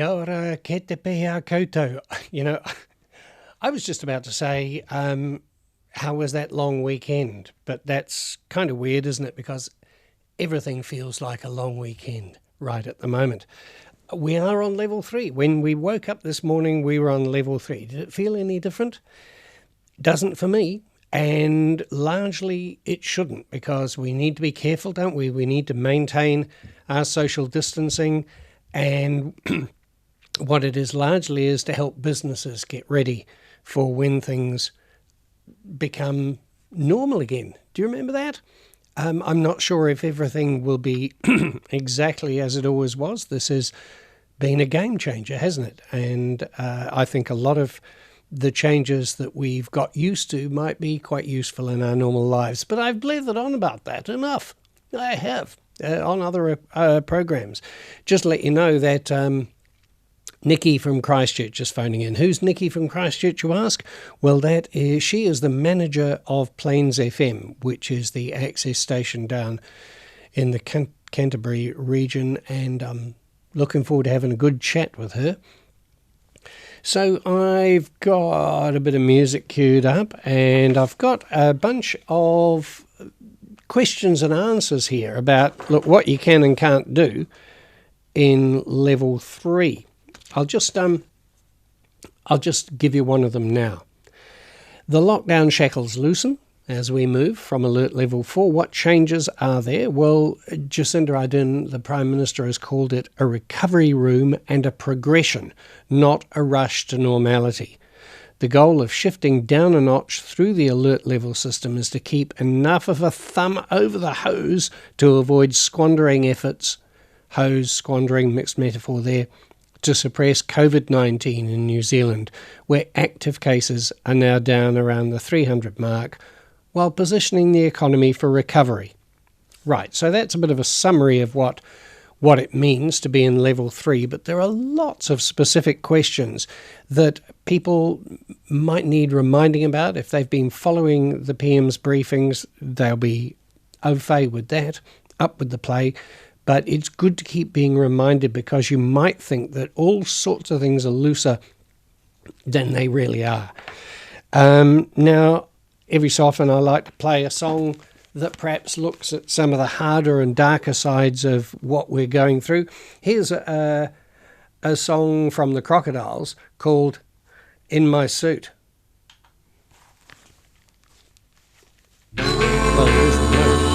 Kia ora, ke te pēhea koutou. You know, I was just about to say, how was that long weekend? But that's kind of weird, isn't it? Because everything feels like a long weekend right at the moment. We are on level 3. When we woke up this morning, we were on level 3. Did it feel any different? Doesn't for me. And largely it shouldn't, because we need to be careful, don't we? We need to maintain our social distancing, and what it is largely is to help businesses get ready for when things become normal again. Do you remember that? I'm not sure if everything will be exactly as it always was. This has been a game changer, hasn't it? And I think a lot of the changes that we've got used to might be quite useful in our normal lives. But I've blathered on about that enough. I have on other programs. Just to let you know that Nikki from Christchurch is phoning in. Who's Nikki from Christchurch, you ask? Well, she is the manager of Plains FM, which is the access station down in the Canterbury region, and I'm looking forward to having a good chat with her. So I've got a bit of music queued up, and I've got a bunch of questions and answers here about, look, what you can and can't do in level 3. I'll just give you one of them now. The lockdown shackles loosen as we move from alert level 4. What changes are there? Well, Jacinda Ardern, the Prime Minister, has called it a recovery room and a progression, not a rush to normality. The goal of shifting down a notch through the alert level system is to keep enough of a thumb over the hose to avoid squandering efforts, hose, squandering, mixed metaphor there, to suppress COVID-19 in New Zealand, where active cases are now down around the 300 mark, while positioning the economy for recovery. Right, so that's a bit of a summary of what it means to be in level 3, but there are lots of specific questions that people might need reminding about. If they've been following the PM's briefings, they'll be au fait with that, up with the play. But it's good to keep being reminded, because you might think that all sorts of things are looser than they really are. Now, every so often I like to play a song that perhaps looks at some of the harder and darker sides of what we're going through. Here's a song from the Crocodiles called In My Suit. Well, here's the note.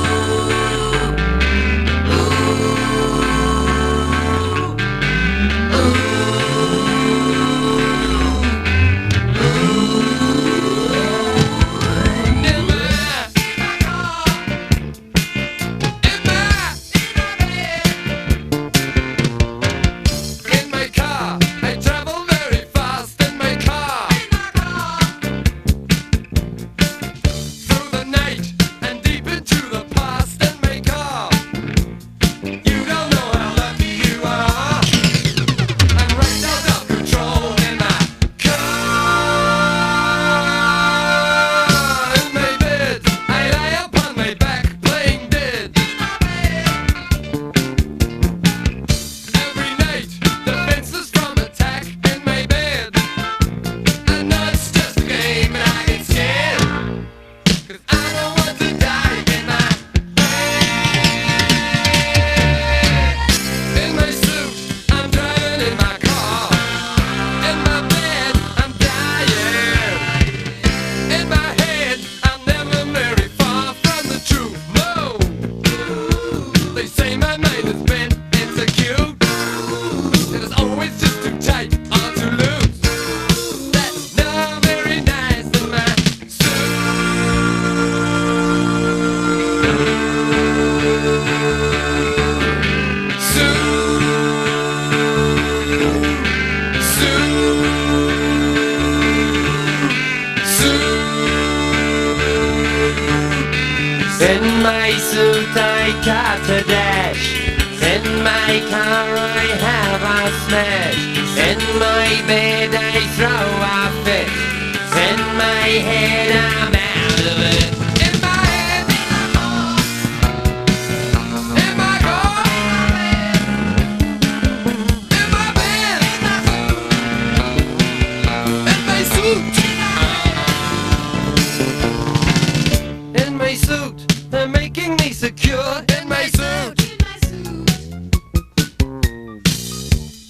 in my suit. They're making me secure in my suit.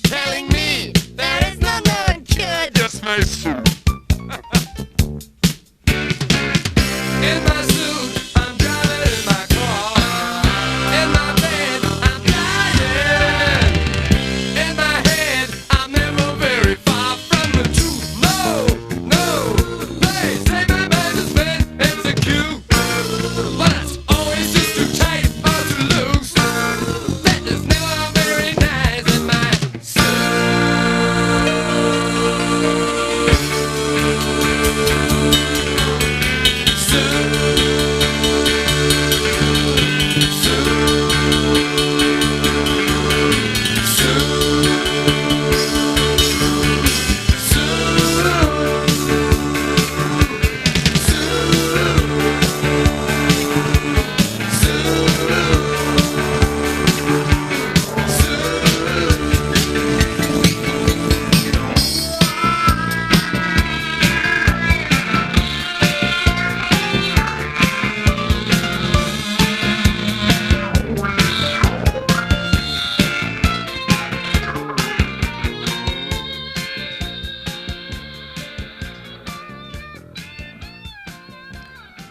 Telling me there is no known cure. Just my suit. In my suit, I'm driving in my car. In my bed, I'm dying. In my head, I'm never very far from the truth. No, no, they say my mind is bent and secure, but it's always just too tight or too loose. That is never very nice in my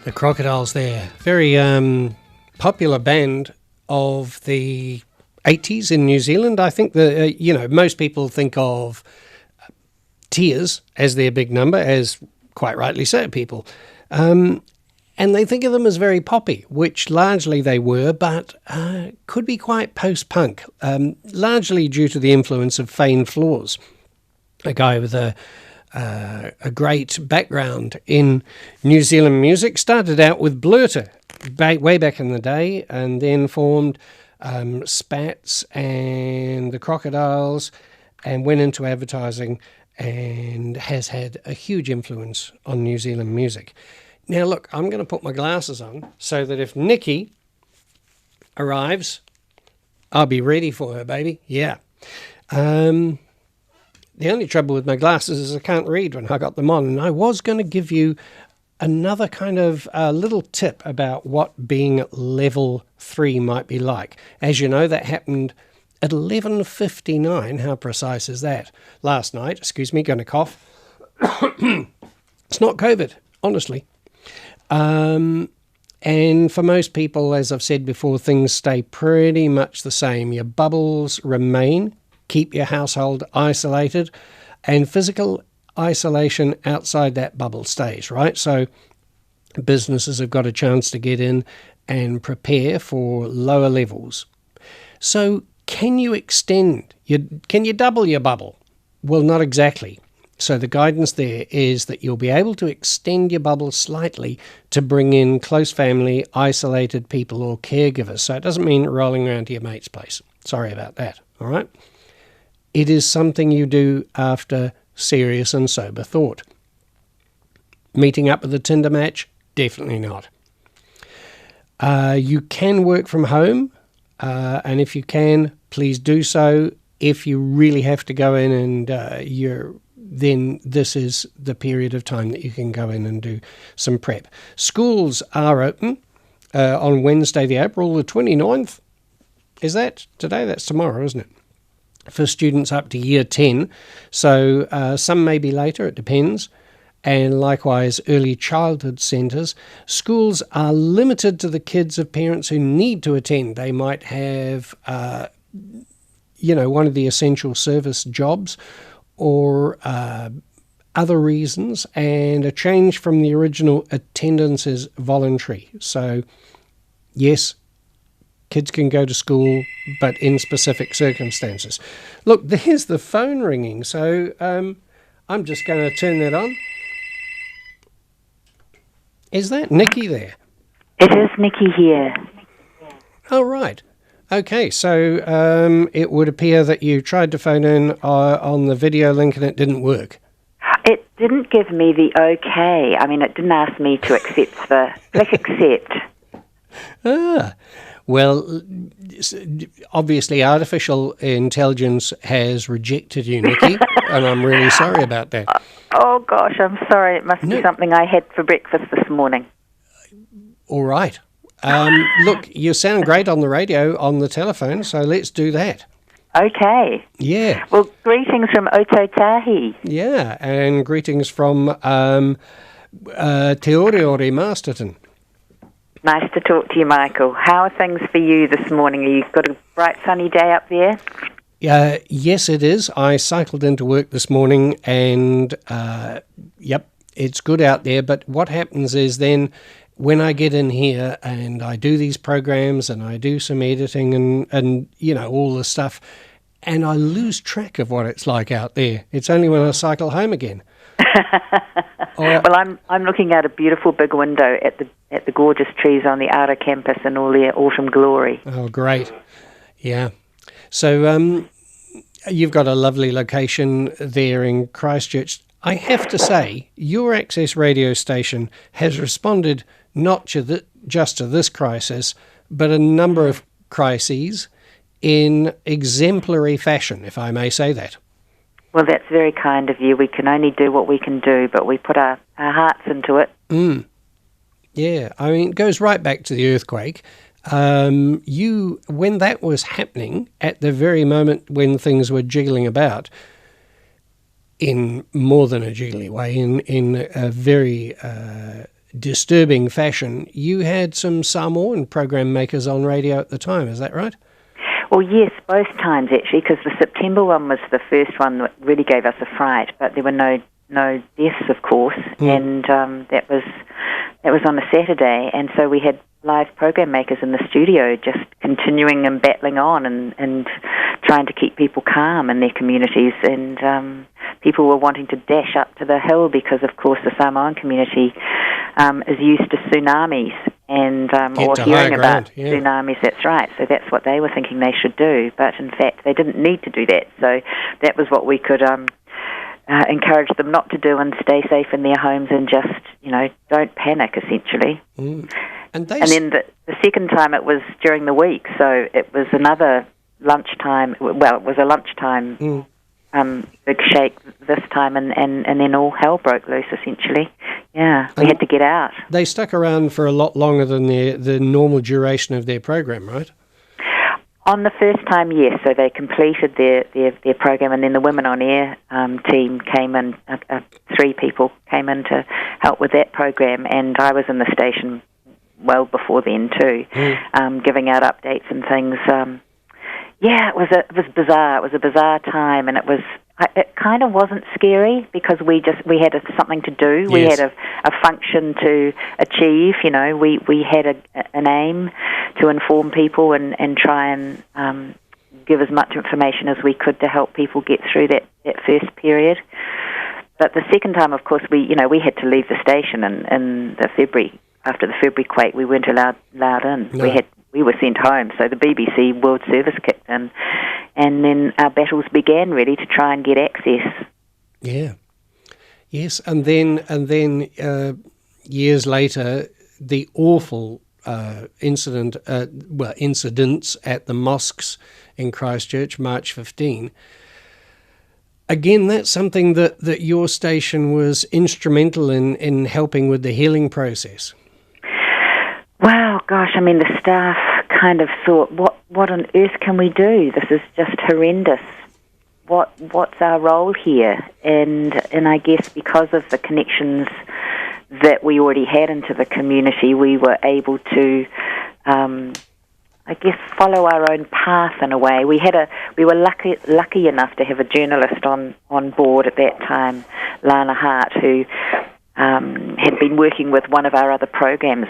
The Crocodiles there. Very popular band of the 80s in New Zealand. I think most people think of Tears as their big number, as quite rightly so, people. And they think of them as very poppy, which largely they were, but could be quite post-punk, largely due to the influence of Fane Floors, a guy with a great background in New Zealand music. Started out with Blurter way back in the day, and then formed Spats and the Crocodiles, and went into advertising, and has had a huge influence on New Zealand music. Now look, I'm going to put my glasses on so that if Nikki arrives, I'll be ready for her, baby. Yeah. The only trouble with my glasses is I can't read when I got them on. And I was going to give you another kind of little tip about what being level 3 might be like. As you know, that happened at 11:59. How precise is that? Last night. Excuse me, going to cough. It's not COVID, honestly. And for most people, as I've said before, things stay pretty much the same. Your bubbles remain. Keep your household isolated, and physical isolation outside that bubble stays, right? So businesses have got a chance to get in and prepare for lower levels. So can you can you double your bubble? Well, not exactly. So the guidance there is that you'll be able to extend your bubble slightly to bring in close family, isolated people or caregivers. So it doesn't mean rolling around to your mate's place. Sorry about that, all right? It is something you do after serious and sober thought. Meeting up with a Tinder match? Definitely not. You can work from home, and if you can, please do so. If you really have to go in and then this is the period of time that you can go in and do some prep. Schools are open on Wednesday, April the 29th. Is that today? That's tomorrow, isn't it? For students up to year 10. So some may be later, it depends. And likewise, early childhood centres. Schools are limited to the kids of parents who need to attend. They might have, one of the essential service jobs or other reasons. And a change from the original attendance is voluntary. So, yes, kids can go to school, but in specific circumstances. Look, there's the phone ringing, so I'm just going to turn that on. Is that Nikki there? It is Nikki here. Oh, right. Okay, so it would appear that you tried to phone in on the video link and it didn't work. It didn't give me the okay. I mean, it didn't ask me to accept click accept. Well, obviously artificial intelligence has rejected you, Nikki, and I'm really sorry about that. Oh, gosh, I'm sorry. It must be something I had for breakfast this morning. All right. Look, you sound great on the radio, on the telephone, so let's do that. Okay. Yeah. Well, greetings from Ototahi. Yeah, and greetings from Te Ore Masterton. Nice to talk to you, Michael. How are things for you this morning? You've got a bright sunny day up there? Yes, it is. I cycled into work this morning and, yep, it's good out there. But what happens is then when I get in here and I do these programs and I do some editing and you know, all the stuff, and I lose track of what it's like out there. It's only when I cycle home again. Well, I'm looking out a beautiful big window at the gorgeous trees on the outer campus in all their autumn glory. Oh, great. Yeah. So you've got a lovely location there in Christchurch. I have to say, your Access radio station has responded not just to this crisis, but a number of crises in exemplary fashion, if I may say that. Well, that's very kind of you. We can only do what we can do, but we put our hearts into it. Yeah, I mean, it goes right back to the earthquake. When that was happening, at the very moment when things were jiggling about, in more than a jiggly way, in a very disturbing fashion, you had some Samoan program makers on radio at the time, is that right? Well, yes, both times actually, because the September one was the first one that really gave us a fright, but there were no deaths, of course, and that was on a Saturday, and so we had live program makers in the studio just continuing and battling on and trying to keep people calm in their communities, and people were wanting to dash up to the hill because, of course, the Samoan community is used to tsunamis and or hearing about tsunamis. That's right. So that's what they were thinking they should do, but in fact they didn't need to do that. So that was what we could encourage them not to do and stay safe in their homes and just, don't panic, essentially. And then the second time it was during the week, so it was another lunchtime. Well, it was a lunchtime big shake this time, and then all hell broke loose, essentially. Yeah, we had to get out. They stuck around for a lot longer than the normal duration of their program, right? On the first time, yes. So they completed their program, and then the Women on Air team came in. 3 people came in to help with that program, and I was in the station well before then too, giving out updates and things. It was bizarre. It was a bizarre time, and it kind of wasn't scary because we had something to do. Yes. We had a function to achieve. We had an aim to inform people and try and give as much information as we could to help people get through that first period. But the second time, of course, we had to leave the station in the February. After the February quake, we weren't allowed in. No. We were sent home, so the BBC World Service kicked in, and then our battles began really to try and get access. Yeah, yes, and then years later, the awful incidents at the mosques in Christchurch, March 15. Again, that's something that your station was instrumental in helping with the healing process. Wow, gosh, I mean, the staff kind of thought, what on earth can we do? This is just horrendous. What's our role here? And I guess because of the connections that we already had into the community, we were able to, follow our own path in a way. We were lucky enough to have a journalist on board at that time, Lana Hart, who had been working with one of our other programs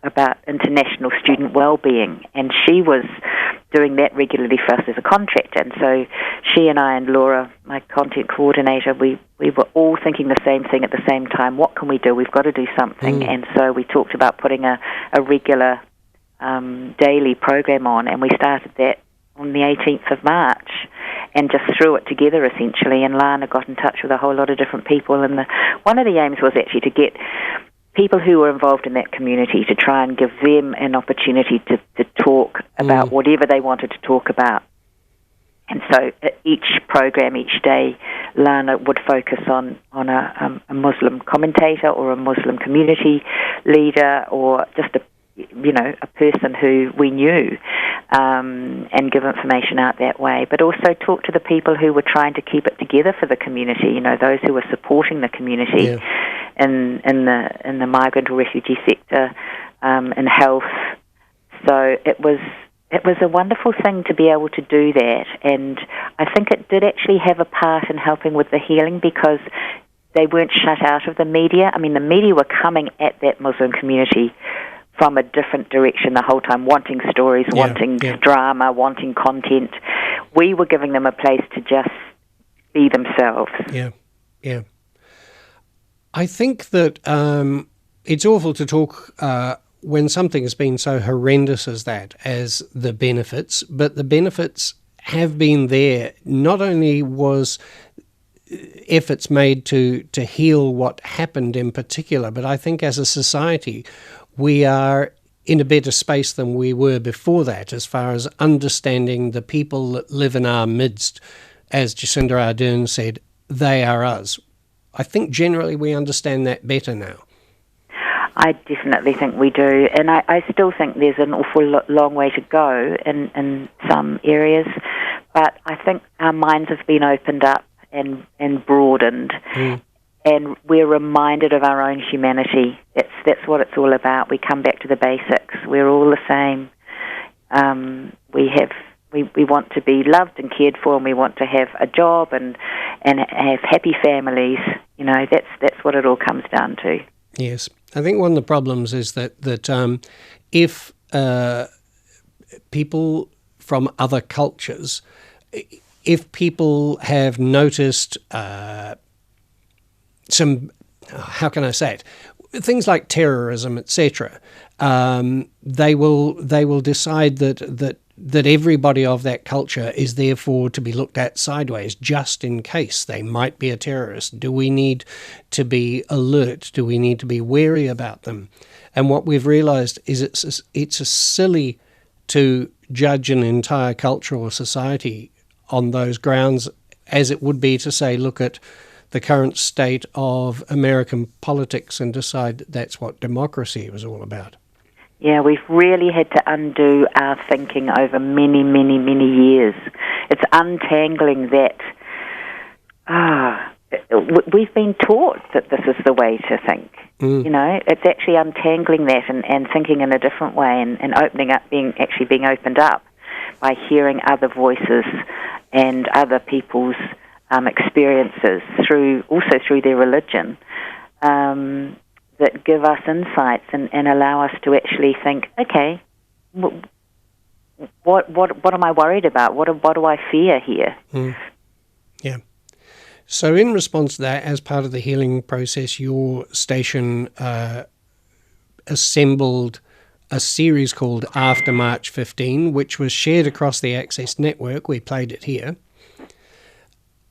about international student well-being, and she was doing that regularly for us as a contractor. And so she and I and Laura, my content coordinator, we were all thinking the same thing at the same time. What can we do? We've got to do something. And so we talked about putting a regular daily program on, and we started that on the 18th of March and just threw it together essentially, and Lana got in touch with a whole lot of different people, and one of the aims was actually to get people who were involved in that community to try and give them an opportunity to talk about whatever they wanted to talk about. And so each program, each day, Lana would focus on a Muslim commentator or a Muslim community leader or just a person who we knew, and give information out that way. But also talk to the people who were trying to keep it together for the community. Those who were supporting the community in the migrant or refugee sector, in health. So it was a wonderful thing to be able to do that, and I think it did actually have a part in helping with the healing because they weren't shut out of the media. I mean, the media were coming at that Muslim community from a different direction the whole time, wanting stories, wanting drama, wanting content. We were giving them a place to just be themselves. Yeah. I think that it's awful to talk when something has been so horrendous as that, as the benefits, but the benefits have been there. Not only was efforts made to heal what happened in particular, but I think as a society, we are in a better space than we were before that as far as understanding the people that live in our midst. As Jacinda Ardern said, they are us. I think generally we understand that better now. I definitely think we do, and I still think there's an awful long way to go in some areas, but I think our minds have been opened up and broadened. And we're reminded of our own humanity. That's what it's all about. We come back to the basics. We're all the same. We want to be loved and cared for, and we want to have a job and have happy families. That's what it all comes down to. Yes, I think one of the problems is that if people from other cultures, if people have noticed some, how can I say it, things like terrorism, etc., they will decide that everybody of that culture is therefore to be looked at sideways just in case they might be a terrorist. Do we need to be alert? Do we need to be wary about them? And what we've realised is it's silly to judge an entire culture or society on those grounds as it would be to say, look at the current state of American politics and decide that's what democracy was all about. Yeah, we've really had to undo our thinking over many, many, many years. It's untangling that. We've been taught that this is the way to think. It's actually untangling that and thinking in a different way and opening up, being opened up by hearing other voices and other people's experiences through their religion, that give us insights and allow us to actually think, okay, what am I worried about? What do I fear here? Yeah. So in response to that, as part of the healing process, your station assembled a series called After March 15, which was shared across the Access Network. We played it here.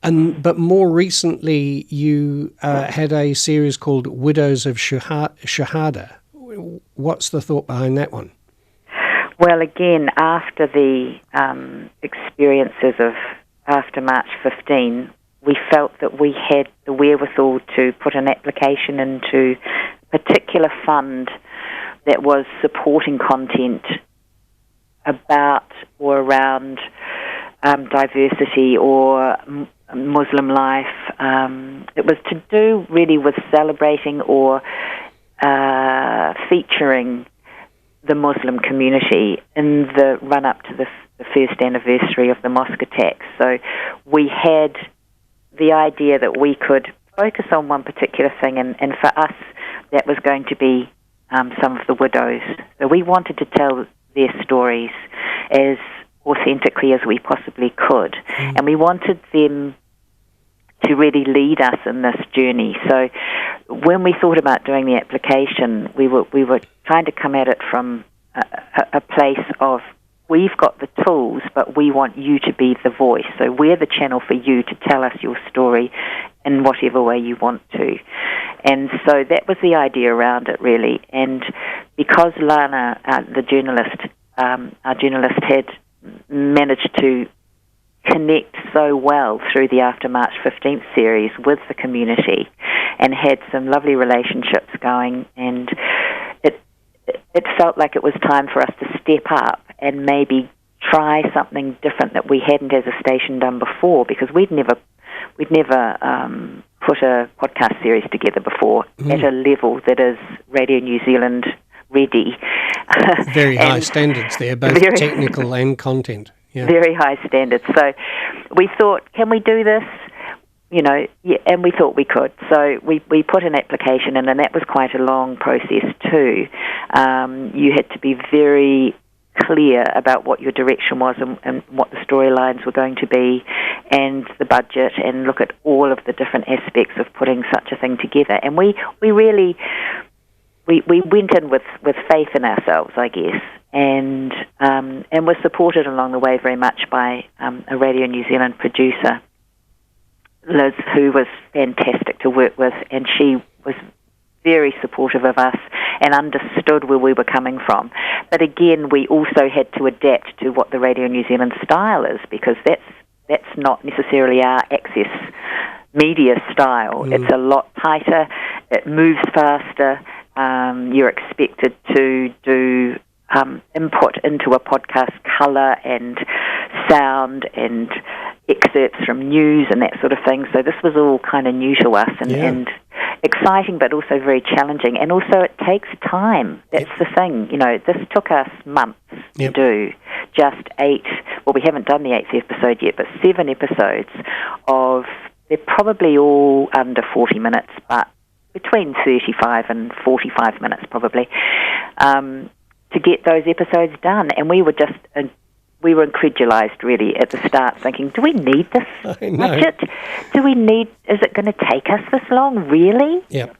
But more recently, you had a series called Widows of Shahada. What's the thought behind that one? Well, again, after the experiences of after March 15, we felt that we had the wherewithal to put an application into a particular fund that was supporting content about or around diversity or Muslim life. It was to do really with celebrating or featuring the Muslim community in the run-up to the first anniversary of the mosque attacks. So we had the idea that we could focus on one particular thing, and for us that was going to be some of the widows. So we wanted to tell their stories as authentically as we possibly could, and we wanted them to really lead us in this journey. So when we thought about doing the application, we were trying to come at it from a place of, we've got the tools, but we want you to be the voice. So we're the channel for you to tell us your story in whatever way you want to. And so that was the idea around it, really. And because Lana, our journalist, had managed to connect so well through the After March 15th series with the community, and had some lovely relationships going, and it felt like it was time for us to step up and maybe try something different that we hadn't as a station done before, because we'd never put a podcast series together before at a level that is Radio New Zealand ready. Very high standards there, both technical and content. Yeah. Very high standards. So we thought, can we do this? And we thought we could. So we put an application in, and that was quite a long process too. You had to be very clear about what your direction was and what the storylines were going to be, and the budget, and look at all of the different aspects of putting such a thing together. And we really went in with faith in ourselves, I guess, and were supported along the way very much by a Radio New Zealand producer, Liz, who was fantastic to work with, and she was very supportive of us and understood where we were coming from. But again, we also had to adapt to what the Radio New Zealand style is, because that's not necessarily our Access Media style. It's a lot tighter, it moves faster, you're expected to do input into a podcast colour and sound and excerpts from news and that sort of thing. So this was all kind of new to us, and exciting, but also very challenging. And also it takes time. That's the thing. This took us months to do. Just 8, well, we haven't done the 8th episode yet, but 7 episodes of, they're probably all under 40 minutes, but between 35 and 45 minutes probably, to get those episodes done. And we were incredulised really at the start, thinking, do we need this budget? Is it going to take us this long, really? Yeah.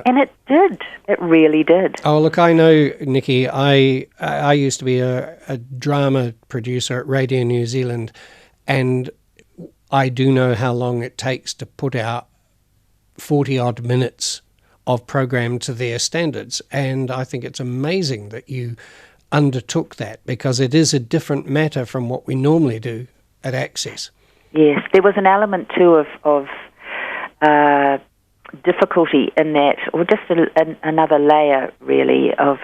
And it did. It really did. Oh, look, I know, Nikki, I used to be a drama producer at Radio New Zealand, and I do know how long it takes to put out 40-odd minutes of program to their standards. And I think it's amazing that you undertook that, because it is a different matter from what we normally do at Access. Yes, there was an element too of difficulty in that, or just another layer really of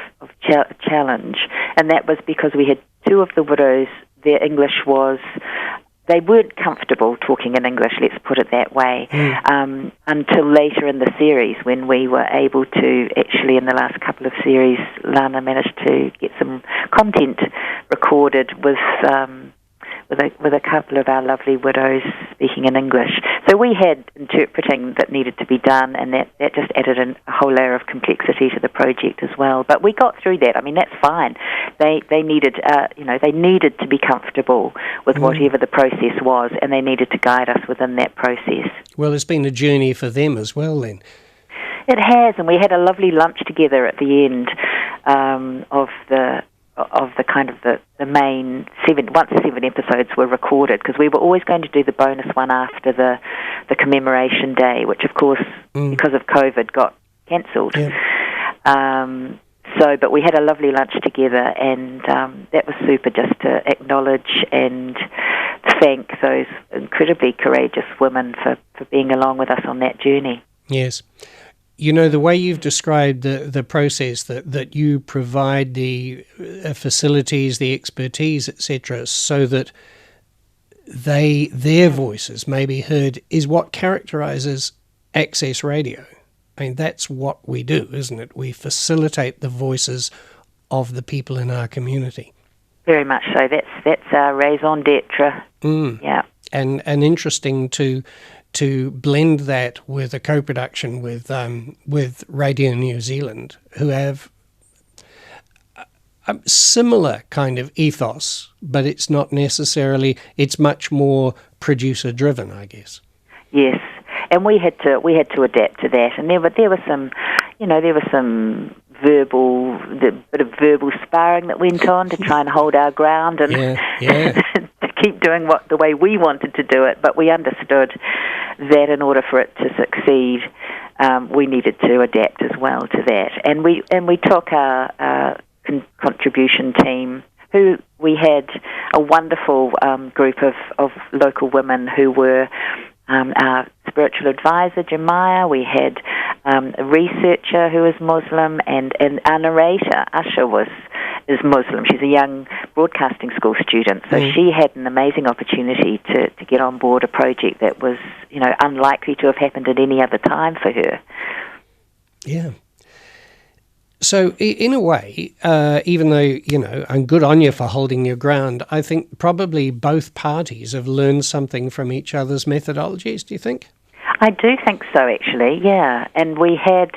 challenge, and that was because we had 2 of the widows. Their English was, they weren't comfortable talking in English, let's put it that way, until later in the series, when we were able to actually, in the last couple of series, Lana managed to get some content recorded with a couple of our lovely widows speaking in English. So we had interpreting that needed to be done, and that just added a whole layer of complexity to the project as well. But we got through that. I mean, that's fine. They needed they needed to be comfortable with whatever the process was, and they needed to guide us within that process. Well, it's been a journey for them as well then. It has, and we had a lovely lunch together at the end of the kind of the main 7, once the 7 episodes were recorded, because we were always going to do the bonus one after the commemoration day, which of course, because of COVID, got cancelled. But we had a lovely lunch together, and that was super, just to acknowledge and thank those incredibly courageous women for being along with us on that journey. Yes. The way you've described the process, that you provide the facilities, the expertise, etc., so that their voices may be heard, is what characterises Access Radio. I mean, that's what we do, isn't it? We facilitate the voices of the people in our community. Very much so. That's our raison d'etre. Yeah. And interesting to blend that with a co-production with Radio New Zealand, who have a similar kind of ethos, but it's not necessarily, it's much more producer driven, I guess. Yes, and we had to adapt to that, and there were some bit of verbal sparring that went on to try and hold our ground and to keep doing the way we wanted to do it. But we understood that in order for it to succeed, we needed to adapt as well to that. And we took our contribution team who we had a wonderful group of local women who were our spiritual advisor, Jemima. We had a researcher who was Muslim, and our narrator, Asha, is Muslim. She's a young broadcasting school student, so she had an amazing opportunity to get on board a project that was, unlikely to have happened at any other time for her. Yeah. So in a way, even though, and good on you for holding your ground, I think probably both parties have learned something from each other's methodologies, do you think? I do think so, actually, yeah. And we had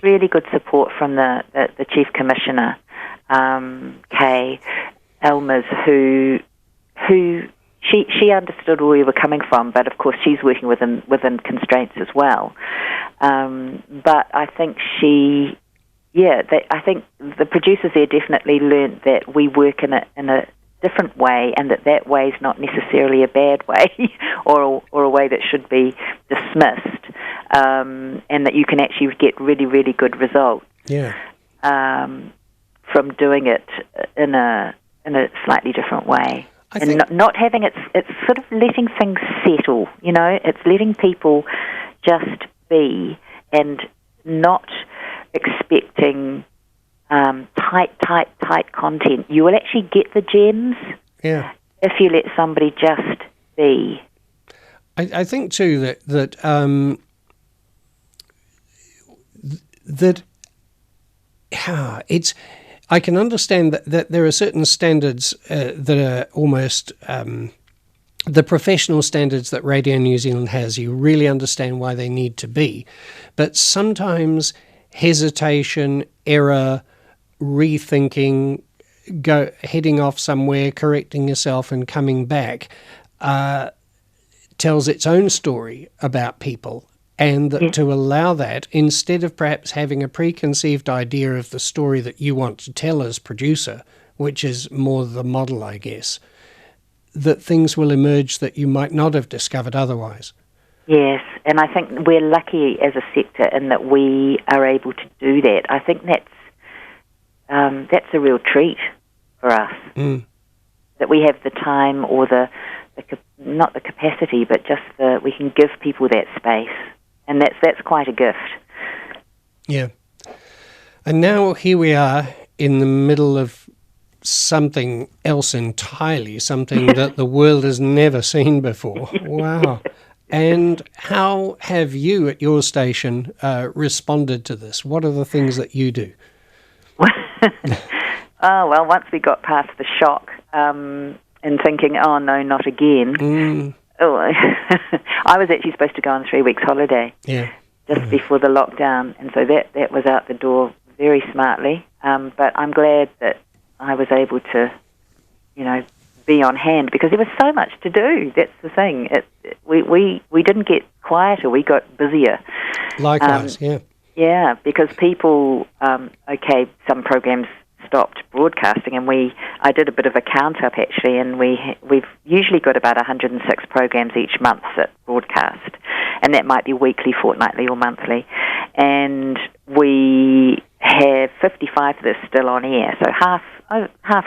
really good support from the Chief Commissioner, Kay Elmers, who she understood where we were coming from, but of course she's working within constraints as well. But I think I think the producers there definitely learnt that we work in a different way, and that way is not necessarily a bad way or a way that should be dismissed, and that you can actually get really, really good results from doing it in a slightly different way. And not having it's sort of letting things settle, it's letting people just be and not expecting tight content. You will actually get the gems if you let somebody just be. I think too that it's. I can understand that there are certain standards that are almost the professional standards that Radio New Zealand has. You really understand why they need to be, but sometimes hesitation, error, rethinking, heading off somewhere, correcting yourself and coming back tells its own story about people. And that to allow that, instead of perhaps having a preconceived idea of the story that you want to tell as producer, which is more the model, I guess, that things will emerge that you might not have discovered otherwise. Yes, and I think we're lucky as a sector in that we are able to do that. I think that's a real treat for us, that we have the time or not the capacity, but just we can give people that space. And that's quite a gift. Yeah. And now here we are in the middle of something else entirely, something that the world has never seen before. Wow. And how have you at your station responded to this? What are the things that you do? Well, once we got past the shock and thinking, oh, no, not again... Oh, I was actually supposed to go on 3 weeks holiday just before the lockdown, and so that was out the door very smartly. But I'm glad that I was able to, be on hand because there was so much to do. That's the thing. We didn't get quieter; we got busier. Likewise, Yeah, because people, some programs stopped broadcasting, and I did a bit of a count up actually, and we've usually got about 106 programs each month that broadcast, and that might be weekly, fortnightly, or monthly, and we have 55 that are still on air, so half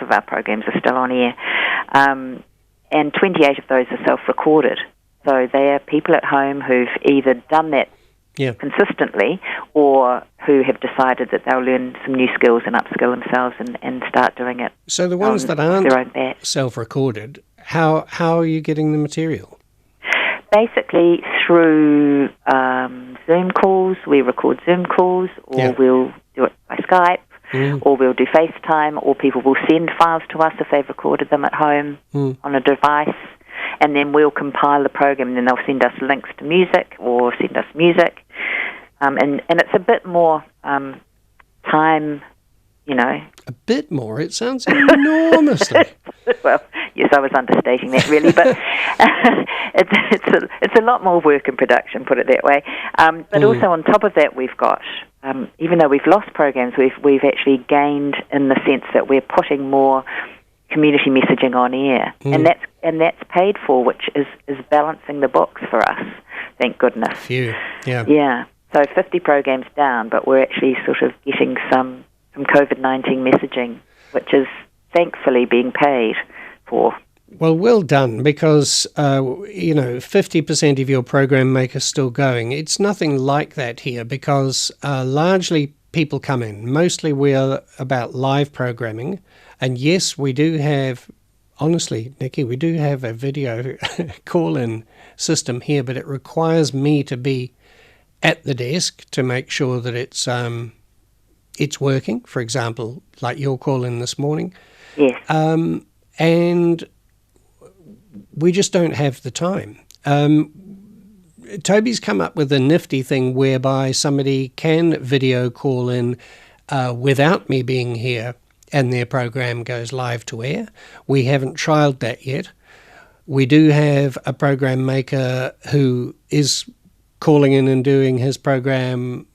of our programs are still on air, and 28 of those are self-recorded, so they are people at home who've either done that consistently, or who have decided that they'll learn some new skills and upskill themselves and start doing it. So the ones that aren't self-recorded, how are you getting the material? Basically through Zoom calls. We record Zoom calls, or we'll do it by Skype, or we'll do FaceTime, or people will send files to us if they've recorded them at home on a device. And then we'll compile the program, and then they'll send us links to music or send us music. And it's a bit more time, A bit more? It sounds enormously. Well, yes, I was understating that really, but it's a lot more work in production, put it that way. But also on top of that, we've got, even though we've lost programs, we've actually gained in the sense that we're putting more community messaging on air, and that's paid for, which is balancing the books for us. Thank goodness. Phew. Yeah. So 50 programs down, but we're actually sort of getting some COVID-19 messaging, which is thankfully being paid for. Well, well done, because, 50% of your program makers still going. It's nothing like that here, because largely people come in. Mostly we are about live programming. And yes, we do have, honestly, Nikki, we do have a video call-in system here, but it requires me to be at the desk to make sure that it's working. For example, like your call-in this morning. Yes. And we just don't have the time. Toby's come up with a nifty thing whereby somebody can video call in without me being here, and their program goes live to air. We haven't trialled that yet. We do have a program maker who is calling in and doing his program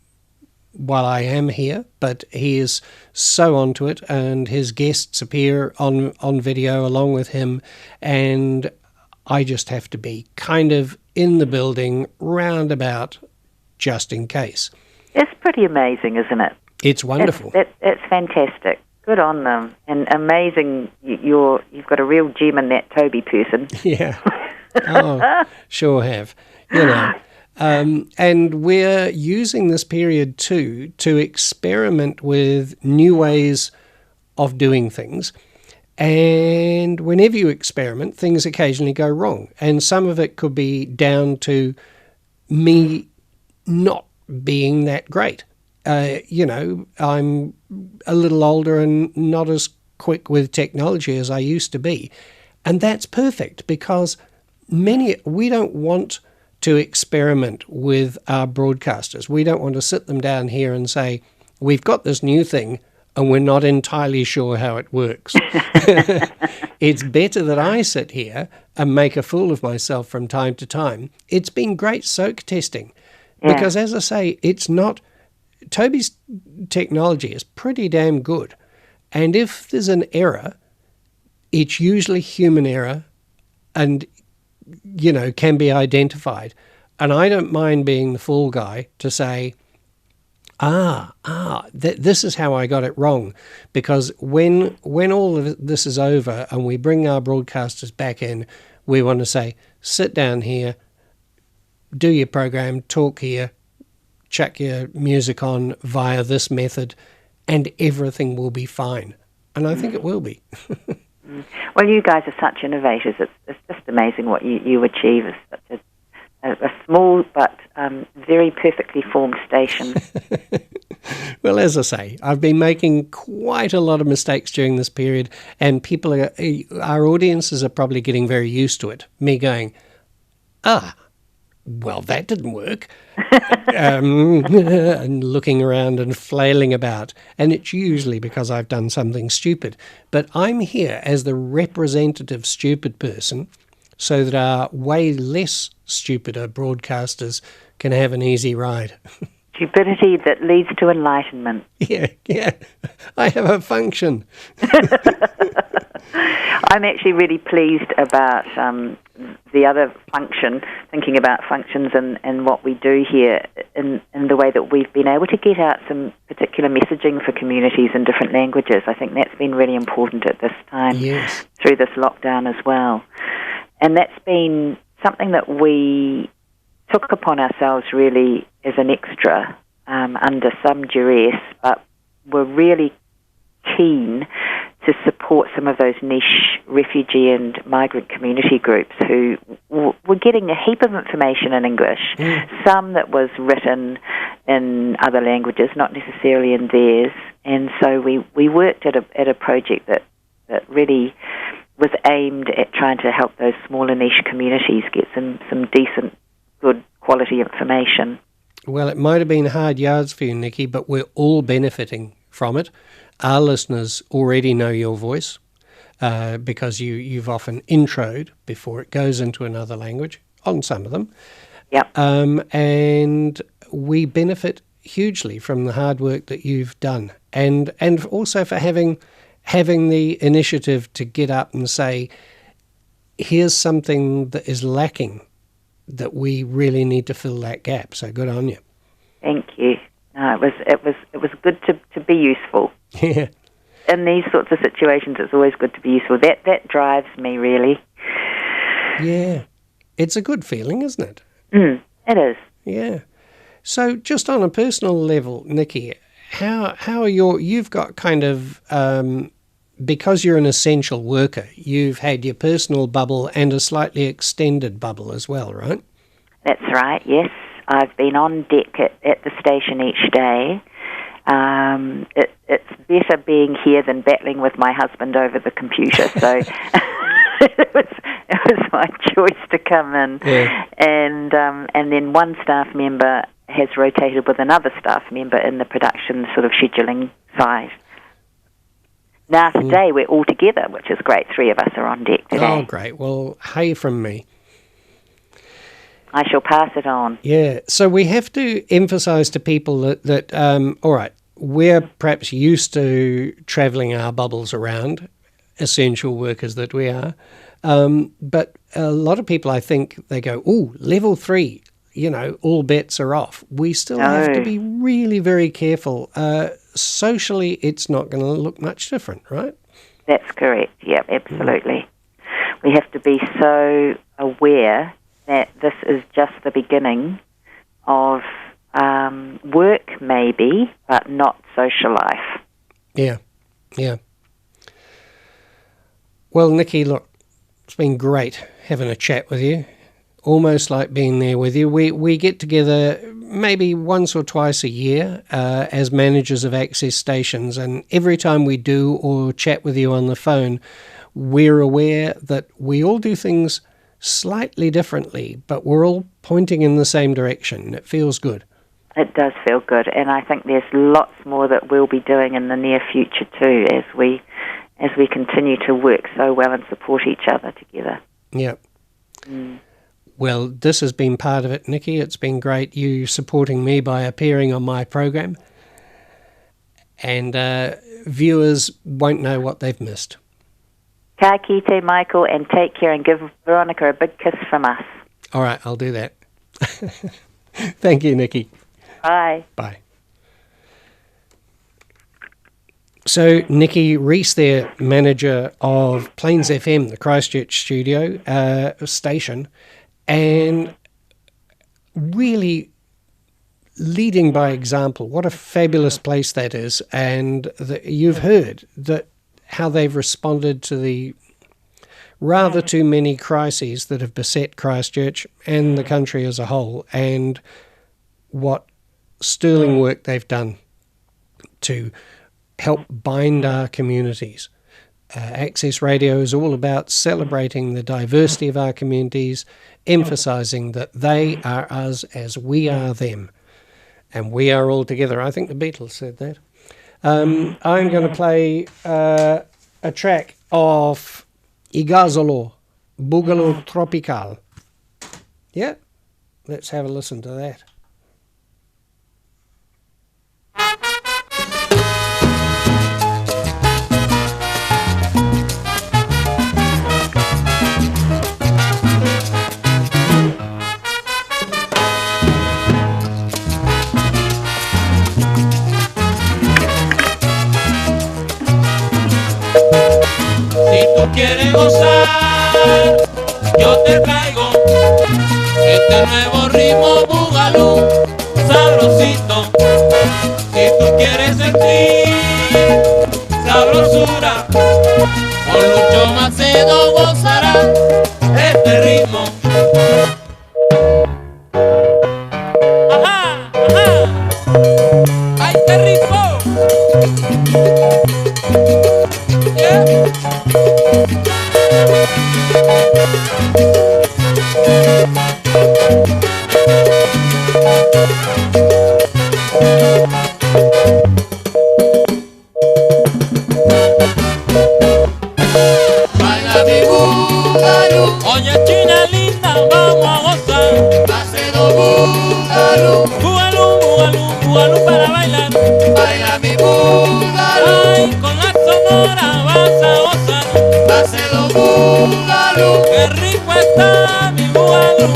while I am here, but he is so onto it, and his guests appear on video along with him, and I just have to be kind of in the building roundabout just in case. It's pretty amazing, isn't it? It's wonderful. It's fantastic. Good on them. And amazing, you've got a real gem in that Toby person. Yeah. Oh, sure have. And we're using this period too to experiment with new ways of doing things. And whenever you experiment, things occasionally go wrong. And some of it could be down to me not being that great. I'm a little older and not as quick with technology as I used to be. And that's perfect, because we don't want to experiment with our broadcasters. We don't want to sit them down here and say, we've got this new thing and we're not entirely sure how it works. It's better that I sit here and make a fool of myself from time to time. It's been great soak testing, because as I say, it's not... Toby's technology is pretty damn good. And if there's an error, it's usually human error and, can be identified. And I don't mind being the fool guy to say, this is how I got it wrong. Because when all of this is over and we bring our broadcasters back in, we want to say, sit down here, do your program, talk here, chuck your music on via this method, and everything will be fine. And I think it will be. Well, you guys are such innovators. It's just amazing what you achieve as such a small but very perfectly formed station. Well, as I say, I've been making quite a lot of mistakes during this period, and our audiences are probably getting very used to it. Me going, well, that didn't work, and looking around and flailing about. And it's usually because I've done something stupid. But I'm here as the representative stupid person so that our way less stupider broadcasters can have an easy ride. Stupidity that leads to enlightenment. Yeah. I have a function. I'm actually really pleased about the other function, thinking about functions and what we do here in the way that we've been able to get out some particular messaging for communities in different languages. I think that's been really important at this time, yes, through this lockdown as well. And that's been something that we took upon ourselves really as an extra under some duress, but we're really keen to support some of those niche refugee and migrant community groups who were getting a heap of information in English, some that was written in other languages, not necessarily in theirs. And so we worked at a project that really was aimed at trying to help those smaller niche communities get some decent, good quality information. Well, it might have been hard yards for you, Nikki, but we're all benefiting from it. Our listeners already know your voice because you've often introed before it goes into another language, on some of them. Yep. And we benefit hugely from the hard work that you've done, and also for having the initiative to get up and say, here's something that is lacking that we really need to fill that gap. So good on you. Thank you. No, it was good to be useful. Yeah. in these sorts of situations, it's always good to be useful. That drives me, really. Yeah. It's a good feeling, isn't it? It is. Yeah. So just on a personal level, Nikki, how are you've got kind of, because you're an essential worker, you've had your personal bubble and a slightly extended bubble as well, right? That's right, yes. I've been on deck at the station each day. It's better being here than battling with my husband over the computer, so it was my choice to come in. Yeah. And then one staff member has rotated with another staff member in the production sort of scheduling side. Now today we're all together, which is great. 3 of us are on deck today. Oh, great. Well, hey from me. I shall pass it on. Yeah. So we have to emphasise to people that all right, we're perhaps used to travelling our bubbles around, essential workers that we are. But a lot of people, I think, they go, oh, level 3, all bets are off. We still have to be really very careful. Socially, it's not going to look much different, right? That's correct. Yeah, absolutely. We have to be so aware that this is just the beginning of work, maybe, but not social life. Yeah, yeah. Well, Nikki, look, it's been great having a chat with you. Almost like being there with you. We get together maybe once or twice a year as managers of access stations, and every time we do or chat with you on the phone, we're aware that we all do things slightly differently, but we're all pointing in the same direction. It feels good. It does feel good, and I think there's lots more that we'll be doing in the near future too, as we continue to work so well and support each other together. Yeah. Well, this has been part of it, Nikki. It's been great, you supporting me by appearing on my program. And viewers won't know what they've missed. Ka kite, Michael, and take care and give Veronica a big kiss from us. All right, I'll do that. Thank you, Nikki. Bye. Bye. So, Nikki Reese there, manager of Plains FM, the Christchurch studio station, and really leading by example. What a fabulous place that is. And you've heard that how they've responded to the rather too many crises that have beset Christchurch and the country as a whole, and what sterling work they've done to help bind our communities. Access Radio is all about celebrating the diversity of our communities, emphasising that they are us as we are them, and we are all together. I think the Beatles said that. I'm going to play a track of Igazolo, Boogaloo Tropical. Yeah, let's have a listen to that. Si tú quieres gozar, yo te traigo este nuevo ritmo bugalú, sabrosito. Si tú quieres sentir sabrosura, con Lucho Macedo gozarás este ritmo. Ajá, ajá, ¡ay, qué rico! Yeah. Baila mi búgalú, oye china linda, vamos a gozar. Macedo búgalú, búgalú, búgalú, búgalú para bailar. Baila mi búgalú, ay, con la sonora vas a gozar. Macedo búgalú, qué rico está mi búgalú.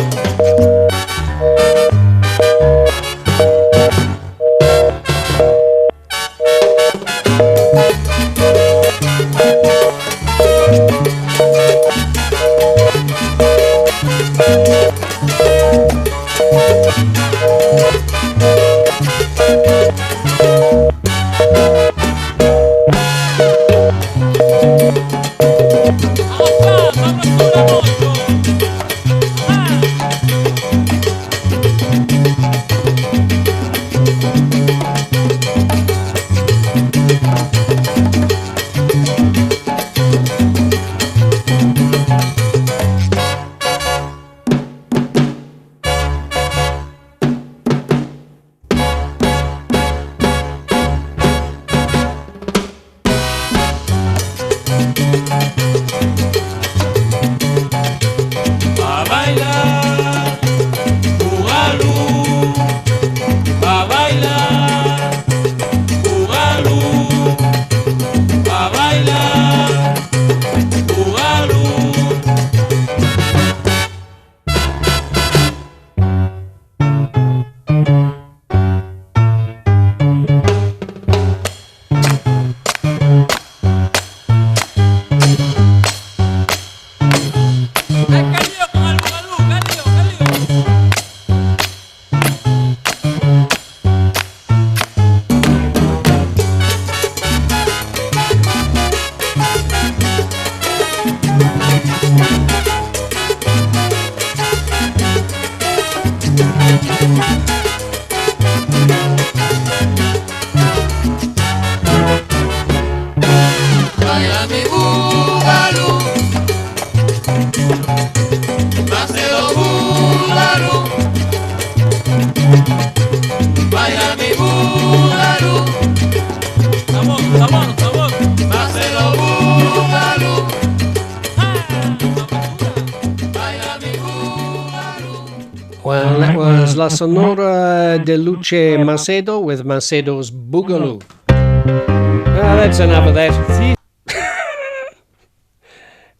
was La Sonora de Luce Macedo with Macedo's Boogaloo. That's enough of that.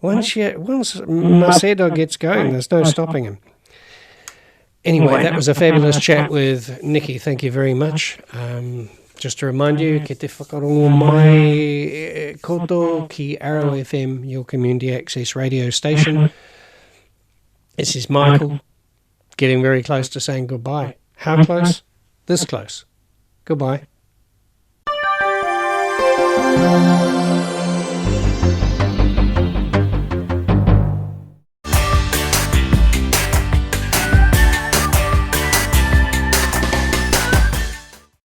Once Macedo gets going, there's no stopping him. Anyway, that was a fabulous chat with Nikki. Thank you very much. Just to remind you, ke te whakarongo mai koto ki Arrow FM, your community access radio station. This is Michael, getting very close to saying goodbye. How close? This close. Goodbye.